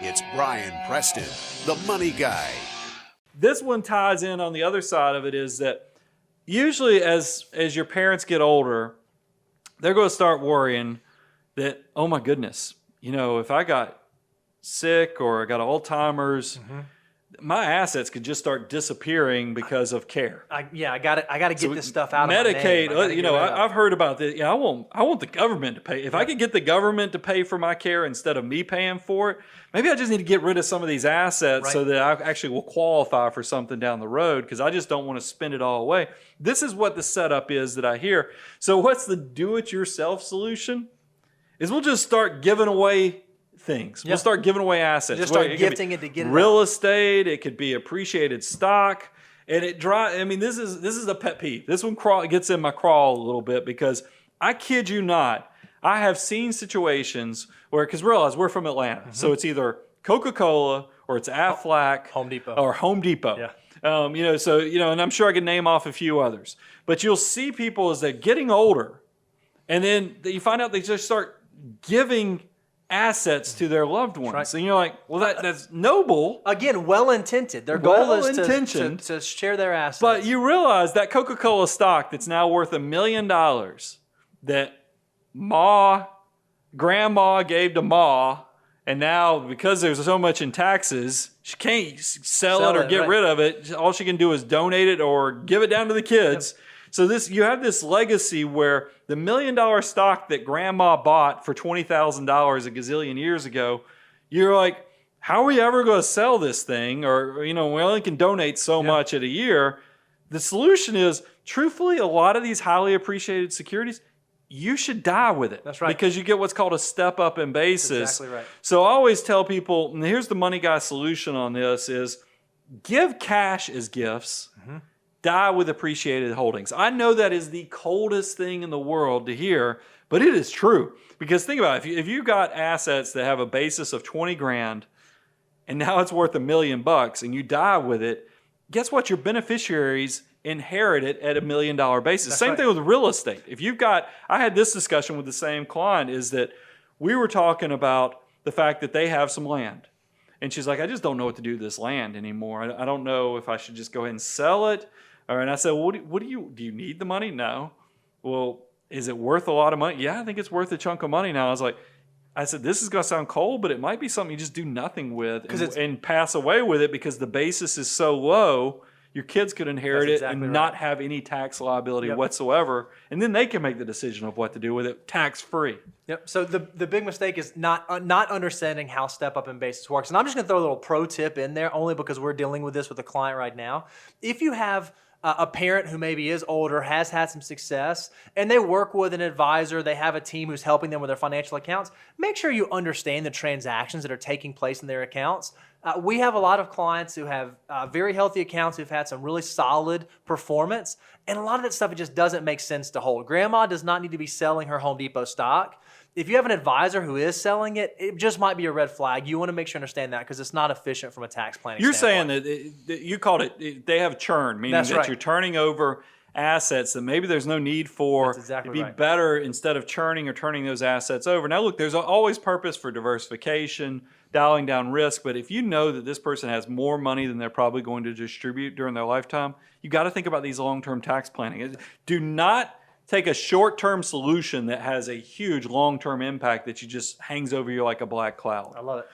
It's Brian Preston, the money guy. This one ties in on the other side of it is that usually as your parents get older, they're going to start worrying that, oh my goodness, if I got sick or I got Alzheimer's, my assets could just start disappearing because of care. I got to get this stuff out of my name. Medicaid, I've heard about this. Yeah, I want the government to pay. If I could get the government to pay for my care instead of me paying for it, maybe I just need to get rid of some of these assets so that I actually will qualify for something down the road because I just don't want to spend it all away. This is what the setup is that I hear. So what's the do-it-yourself solution? Is we'll just start giving away things. We'll start giving away assets. Just start gifting it to get it real estate. It could be appreciated stock, and this is a pet peeve. This one gets in my crawl a little bit because I kid you not, I have seen situations where, because realize we're from Atlanta, so it's either Coca-Cola or it's Aflac, Home Depot, or Home Depot. Yeah. And I'm sure I can name off a few others. But you'll see people as they're getting older, and then you find out they just start giving assets to their loved ones. Right. And you're like, well, that's noble. Again, well-intentioned. Their goal is to share their assets. But you realize that Coca-Cola stock that's now worth $1 million that grandma gave to Ma, and now because there's so much in taxes, she can't sell it or get rid of it. All she can do is donate it or give it down to the kids. Yep. So you have this legacy where the $1 million stock that grandma bought for $20,000 a gazillion years ago, you're like, how are we ever going to sell this thing? Or, we only can donate so much at a year. The solution is, truthfully, a lot of these highly appreciated securities, you should die with it. That's right. Because you get what's called a step up in basis. That's exactly right. So I always tell people, and here's the money guy solution on this is give cash as gifts. Die with appreciated holdings. I know that is the coldest thing in the world to hear, but it is true. Because think about it, if you got assets that have a basis of 20 grand and now it's worth $1 million and you die with it, guess what? Your beneficiaries inherit it at $1 million basis. That's Same right. thing with real estate. I had this discussion with the same client is that we were talking about the fact that they have some land. And she's like, I just don't know what to do with this land anymore. I don't know if I should just go ahead and sell it. And I said, well, do you need the money? No. Well, is it worth a lot of money? Yeah, I think it's worth a chunk of money now. I said, this is going to sound cold, but it might be something you just do nothing with and pass away with it because the basis is so low, your kids could inherit it and not have any tax liability whatsoever. And then they can make the decision of what to do with it tax-free. Yep. So the big mistake is not understanding how step up in basis works. And I'm just going to throw a little pro tip in there only because we're dealing with this with a client right now. If you have a parent who maybe is older, has had some success, and they work with an advisor, they have a team who's helping them with their financial accounts, make sure you understand the transactions that are taking place in their accounts. We have a lot of clients who have very healthy accounts who've had some really solid performance, and a lot of that stuff, it just doesn't make sense to hold. Grandma does not need to be selling her Home Depot stock. If you have an advisor who is selling it, it just might be a red flag. You want to make sure you understand that because it's not efficient from a tax planning standpoint. You're saying that you called it, they have churn, meaning that you're turning over assets that maybe there's no need for. That's exactly It'd be better instead of churning or turning those assets over. Now, look, there's always purpose for diversification, dialing down risk, but if you know that this person has more money than they're probably going to distribute during their lifetime, you got to think about these long-term tax planning. Do not take a short-term solution that has a huge long-term impact that you just hangs over you like a black cloud. I love it.